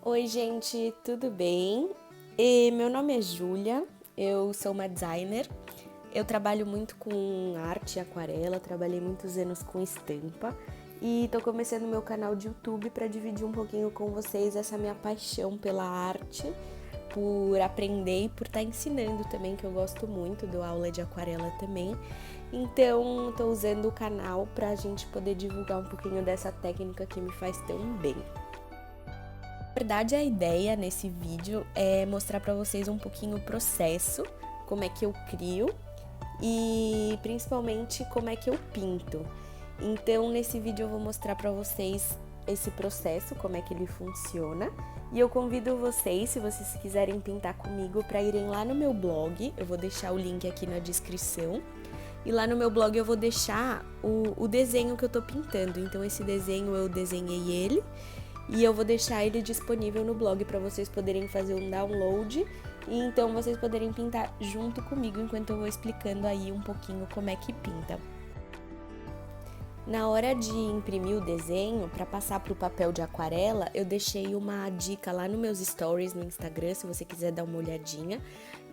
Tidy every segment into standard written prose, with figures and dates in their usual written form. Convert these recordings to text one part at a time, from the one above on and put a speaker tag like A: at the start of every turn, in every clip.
A: Oi, gente, tudo bem? Meu nome é Júlia, eu sou uma designer. Eu trabalho muito com arte e aquarela, trabalhei muitos anos com estampa e tô começando meu canal de YouTube para dividir um pouquinho com vocês essa minha paixão pela arte, por aprender e por estar ensinando também, que eu gosto muito, dou aula de aquarela também. Então, tô usando o canal para a gente poder divulgar um pouquinho dessa técnica que me faz tão bem. Na verdade, a ideia nesse vídeo é mostrar para vocês um pouquinho o processo, como é que eu crio e principalmente como é que eu pinto. Então, nesse vídeo eu vou mostrar para vocês esse processo, como é que ele funciona. E eu convido vocês, se vocês quiserem pintar comigo, para irem lá no meu blog. Eu vou deixar o link aqui na descrição. E lá no meu blog eu vou deixar o desenho que eu tô pintando. Então, esse desenho eu desenhei ele. E eu vou deixar ele disponível no blog para vocês poderem fazer um download e então vocês poderem pintar junto comigo enquanto eu vou explicando aí um pouquinho como é que pinta. Na hora de imprimir o desenho, para passar para o papel de aquarela, eu deixei uma dica lá nos meus stories no Instagram, se você quiser dar uma olhadinha.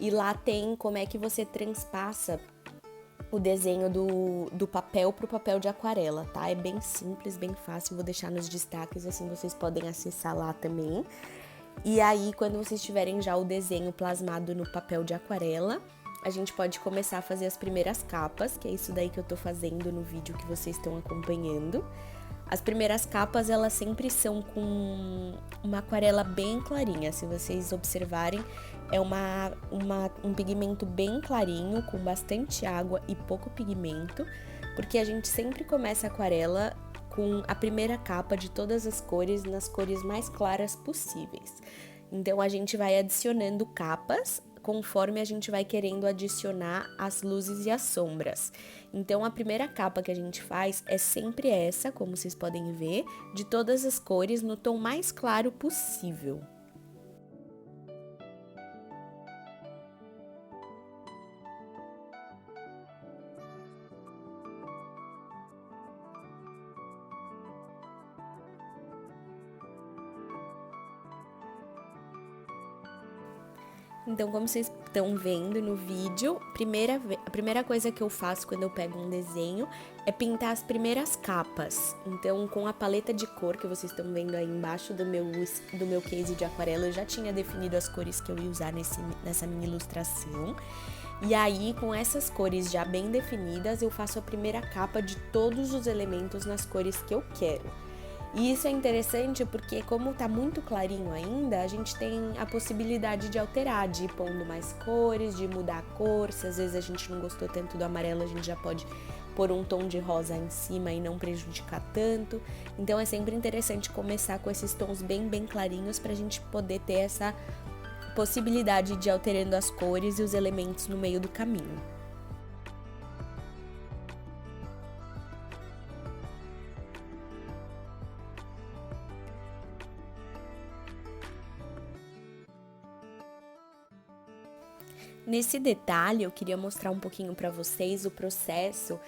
A: E lá tem como é que você transpassa o desenho do papel para o papel de aquarela, tá? É bem simples, bem fácil, vou deixar nos destaques, assim vocês podem acessar lá também. E aí, quando vocês tiverem já o desenho plasmado no papel de aquarela, a gente pode começar a fazer as primeiras capas, que é isso daí que eu tô fazendo no vídeo que vocês estão acompanhando. As primeiras capas, elas sempre são com uma aquarela bem clarinha, se vocês observarem, é um pigmento bem clarinho, com bastante água e pouco pigmento, porque a gente sempre começa a aquarela com a primeira capa de todas as cores, nas cores mais claras possíveis. Então, a gente vai adicionando capas conforme a gente vai querendo adicionar as luzes e as sombras. Então, a primeira capa que a gente faz é sempre essa, como vocês podem ver, de todas as cores no tom mais claro possível. Então, como vocês estão vendo no vídeo, a primeira coisa que eu faço quando eu pego um desenho é pintar as primeiras capas. Então, com a paleta de cor que vocês estão vendo aí embaixo do meu case de aquarela, eu já tinha definido as cores que eu ia usar nessa minha ilustração. E aí, com essas cores já bem definidas, eu faço a primeira capa de todos os elementos nas cores que eu quero. E isso é interessante porque, como tá muito clarinho ainda, a gente tem a possibilidade de alterar, de ir pondo mais cores, de mudar a cor. Se às vezes a gente não gostou tanto do amarelo, a gente já pode pôr um tom de rosa em cima e não prejudicar tanto. Então é sempre interessante começar com esses tons bem clarinhos pra gente poder ter essa possibilidade de ir alterando as cores e os elementos no meio do caminho. Nesse detalhe, eu queria mostrar um pouquinho para vocês o processo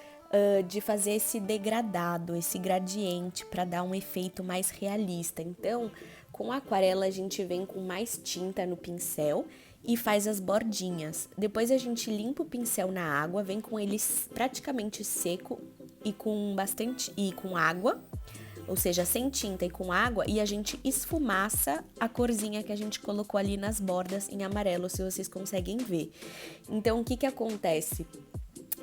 A: de fazer esse degradado, esse gradiente, para dar um efeito mais realista. Então, com a aquarela, a gente vem com mais tinta no pincel e faz as bordinhas. Depois a gente limpa o pincel na água, vem com ele praticamente seco e com água. Ou seja, sem tinta e com água, e a gente esfumaça a corzinha que a gente colocou ali nas bordas em amarelo, se vocês conseguem ver. Então, o que que acontece?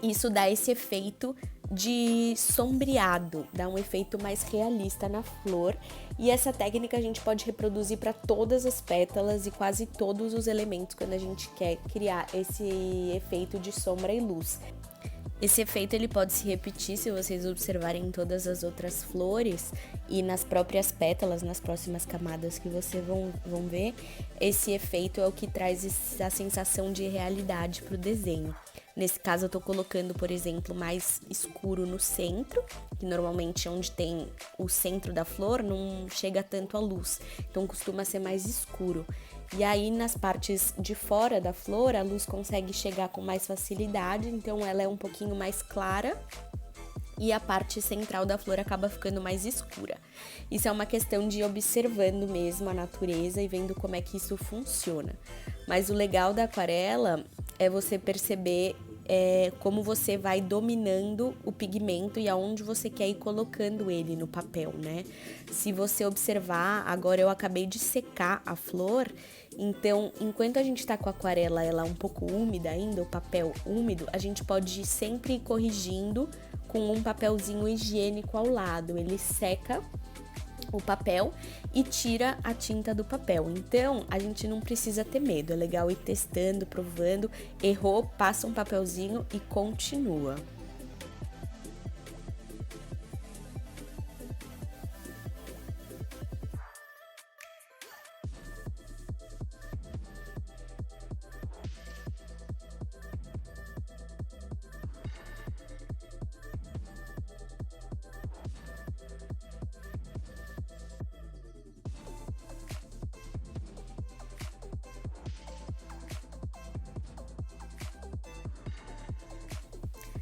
A: Isso dá esse efeito de sombreado, dá um efeito mais realista na flor, e essa técnica a gente pode reproduzir para todas as pétalas e quase todos os elementos quando a gente quer criar esse efeito de sombra e luz. Esse efeito ele pode se repetir se vocês observarem em todas as outras flores e nas próprias pétalas, nas próximas camadas que vocês vão ver. Esse efeito é o que traz essa sensação de realidade para o desenho. Nesse caso eu tô colocando, por exemplo, mais escuro no centro, que normalmente é onde tem o centro da flor, não chega tanto a luz, então costuma ser mais escuro. E aí, nas partes de fora da flor, a luz consegue chegar com mais facilidade, então ela é um pouquinho mais clara e a parte central da flor acaba ficando mais escura. Isso é uma questão de ir observando mesmo a natureza e vendo como é que isso funciona. Mas o legal da aquarela é você perceber como você vai dominando o pigmento e aonde você quer ir colocando ele no papel, né? Se você observar, agora eu acabei de secar a flor, então enquanto a gente tá com a aquarela ela um pouco úmida ainda, o papel úmido, a gente pode sempre ir corrigindo com um papelzinho higiênico ao lado. Ele seca o papel e tira a tinta do papel. Então, a gente não precisa ter medo. É legal ir testando, provando. Errou, passa um papelzinho e continua.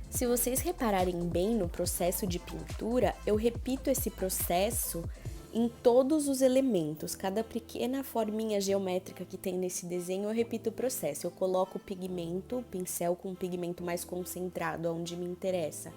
A: Se vocês repararem bem no processo de pintura, eu repito esse processo em todos os elementos. Cada pequena forminha geométrica que tem nesse desenho, eu repito o processo. Eu coloco o pigmento, o pincel com o pigmento mais concentrado, onde me interessa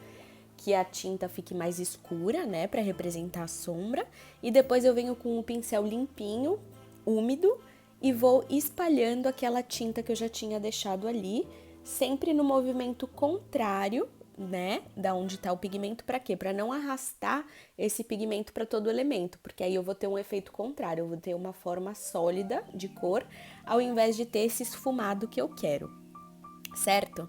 A: que a tinta fique mais escura, né, para representar a sombra. E depois eu venho com o pincel limpinho, úmido, e vou espalhando aquela tinta que eu já tinha deixado ali, sempre no movimento contrário, né, da onde tá o pigmento, para quê? Para não arrastar esse pigmento para todo o elemento, porque aí eu vou ter um efeito contrário, eu vou ter uma forma sólida de cor, ao invés de ter esse esfumado que eu quero, certo?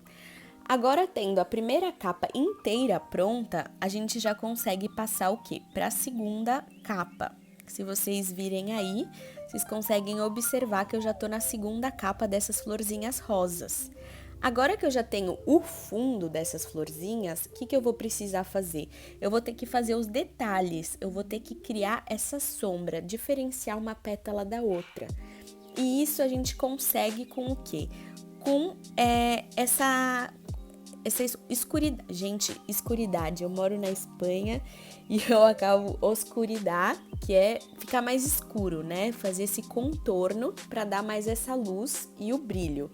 A: Agora, tendo a primeira capa inteira pronta, a gente já consegue passar o quê? Para a segunda capa. Se vocês virem aí, vocês conseguem observar que eu já tô na segunda capa dessas florzinhas rosas. Agora que eu já tenho o fundo dessas florzinhas, o que eu vou precisar fazer? Eu vou ter que fazer os detalhes, eu vou ter que criar essa sombra, diferenciar uma pétala da outra. E isso a gente consegue com o quê? Com essa escuridade. Gente, escuridade. Eu moro na Espanha e eu acabo oscuridade, que é ficar mais escuro, né? Fazer esse contorno para dar mais essa luz e o brilho.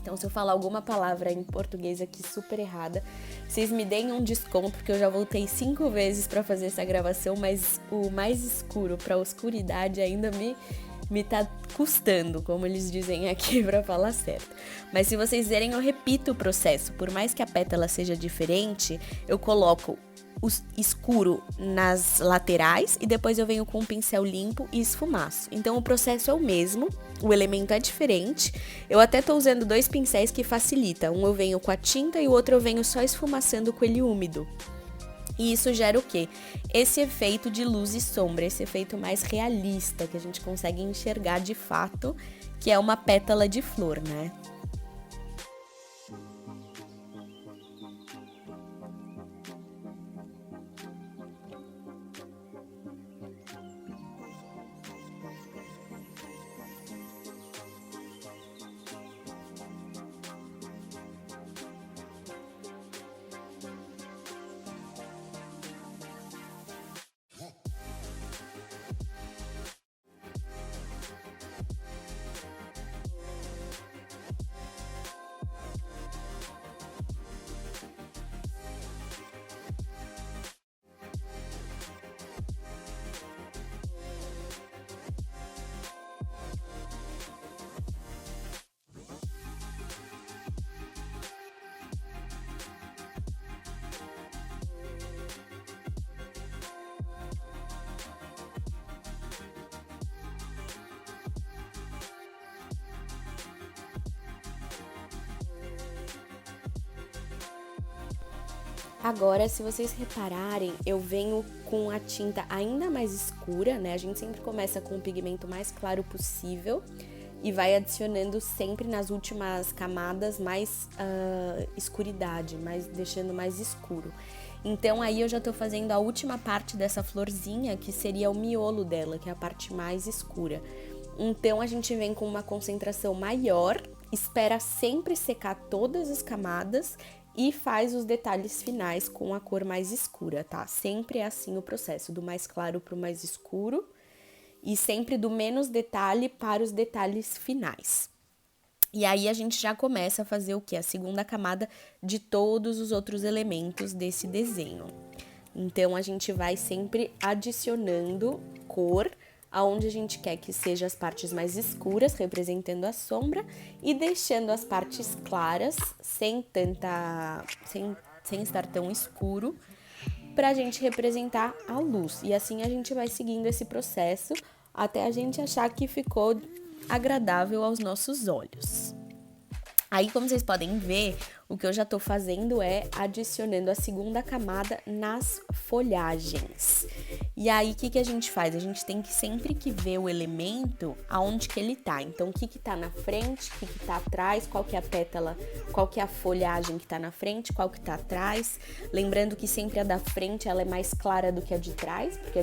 A: Então, se eu falar alguma palavra em português aqui super errada, vocês me deem um desconto, porque eu já voltei 5 vezes para fazer essa gravação, mas o mais escuro para a oscuridade ainda me tá custando, como eles dizem aqui para falar certo. Mas se vocês verem, eu repito o processo. Por mais que a pétala seja diferente, eu coloco o escuro nas laterais e depois eu venho com um pincel limpo e esfumaço. Então o processo é o mesmo, o elemento é diferente. Eu até tô usando 2 pincéis que facilita. Um eu venho com a tinta e o outro eu venho só esfumaçando com ele úmido. E isso gera o quê? Esse efeito de luz e sombra, esse efeito mais realista, que a gente consegue enxergar de fato, que é uma pétala de flor, né? Agora, se vocês repararem, eu venho com a tinta ainda mais escura, né? A gente sempre começa com o pigmento mais claro possível e vai adicionando sempre nas últimas camadas mais escuridade, deixando mais escuro. Então, aí eu já tô fazendo a última parte dessa florzinha, que seria o miolo dela, que é a parte mais escura. Então, a gente vem com uma concentração maior, espera sempre secar todas as camadas e faz os detalhes finais com a cor mais escura, tá? Sempre é assim o processo, do mais claro para o mais escuro e sempre do menos detalhe para os detalhes finais. E aí a gente já começa a fazer o que? A segunda camada de todos os outros elementos desse desenho. Então a gente vai sempre adicionando cor aonde a gente quer que seja as partes mais escuras, representando a sombra, e deixando as partes claras, sem estar tão escuro, para a gente representar a luz. E assim a gente vai seguindo esse processo até a gente achar que ficou agradável aos nossos olhos. Aí, como vocês podem ver, o que eu já tô fazendo é adicionando a segunda camada nas folhagens. E aí, o que a gente faz? A gente tem que sempre que ver o elemento, aonde que ele tá. Então, o que tá na frente, o que tá atrás, qual que é a pétala, qual que é a folhagem que tá na frente, qual que tá atrás. Lembrando que sempre a da frente, ela é mais clara do que a de trás, porque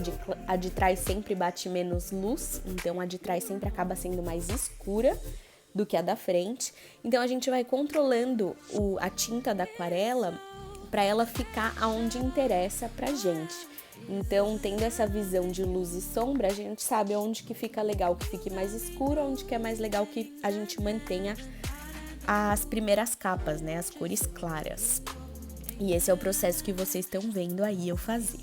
A: a de trás sempre bate menos luz, então a de trás sempre acaba sendo mais escura do que a da frente. Então a gente vai controlando a tinta da aquarela para ela ficar aonde interessa pra gente. Então, tendo essa visão de luz e sombra, a gente sabe onde que fica legal que fique mais escuro, onde que é mais legal que a gente mantenha as primeiras capas, né, as cores claras. E esse é o processo que vocês estão vendo aí eu fazer.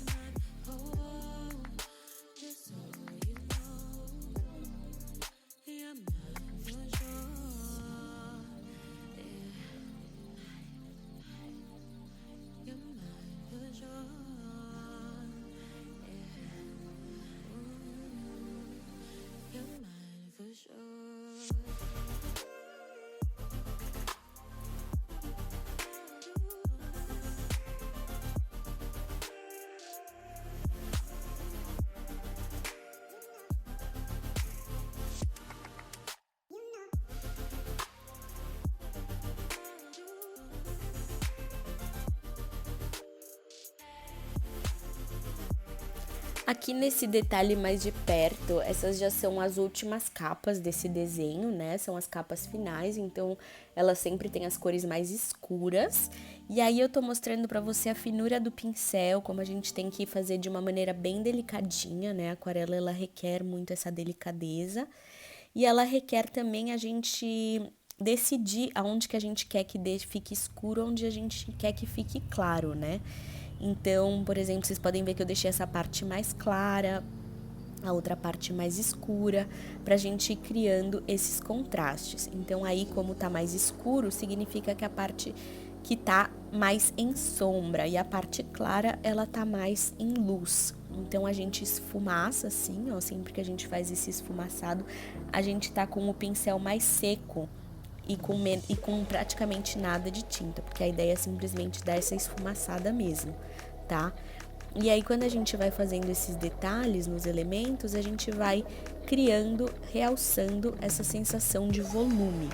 A: Aqui nesse detalhe mais de perto, essas já são as últimas capas desse desenho, né? São as capas finais, então elas sempre têm as cores mais escuras. E aí eu tô mostrando pra você a finura do pincel, como a gente tem que fazer de uma maneira bem delicadinha, né? A aquarela, ela requer muito essa delicadeza. E ela requer também a gente decidir aonde que a gente quer que fique escuro, onde a gente quer que fique claro, né? Então, por exemplo, vocês podem ver que eu deixei essa parte mais clara, a outra parte mais escura, pra gente ir criando esses contrastes. Então, aí, como tá mais escuro, significa que a parte que tá mais em sombra e a parte clara, ela tá mais em luz. Então, a gente esfumaça assim, ó, sempre que a gente faz esse esfumaçado, a gente tá com o pincel mais seco e com praticamente nada de tinta, porque a ideia é simplesmente dar essa esfumaçada mesmo, tá? E aí, quando a gente vai fazendo esses detalhes nos elementos, a gente vai criando, realçando essa sensação de volume.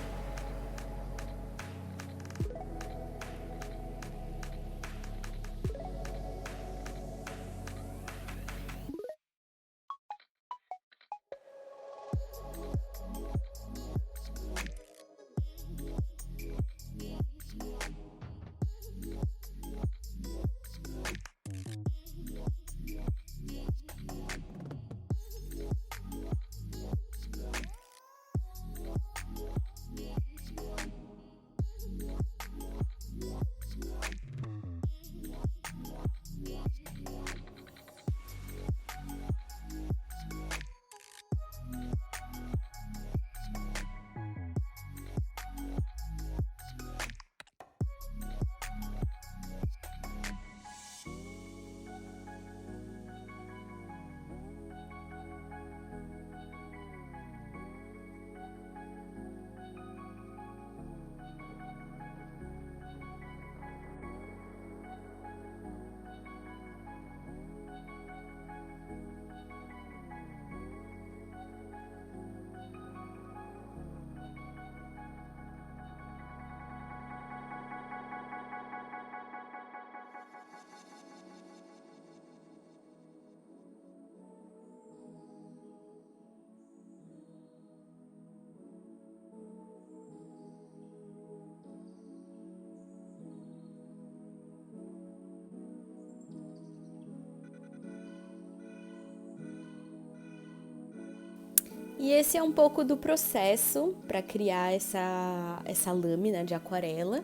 A: E esse é um pouco do processo para criar essa lâmina de aquarela.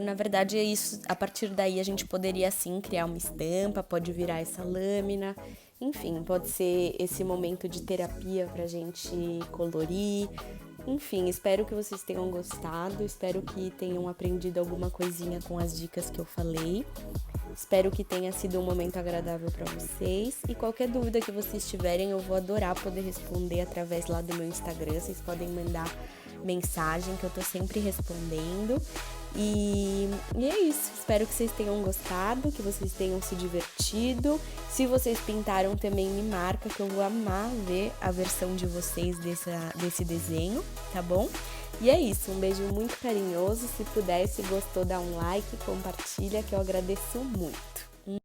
A: Na verdade, é isso. A partir daí a gente poderia sim criar uma estampa, pode virar essa lâmina, enfim, pode ser esse momento de terapia pra gente colorir. Enfim, espero que vocês tenham gostado, espero que tenham aprendido alguma coisinha com as dicas que eu falei. Espero que tenha sido um momento agradável para vocês. E qualquer dúvida que vocês tiverem, eu vou adorar poder responder através lá do meu Instagram. Vocês podem mandar mensagem que eu tô sempre respondendo. E é isso. Espero que vocês tenham gostado, que vocês tenham se divertido. Se vocês pintaram também, me marca, que eu vou amar ver a versão de vocês desse desenho, tá bom? E é isso, um beijo muito carinhoso. Se puder, se gostou, dá um like, compartilha, que eu agradeço muito.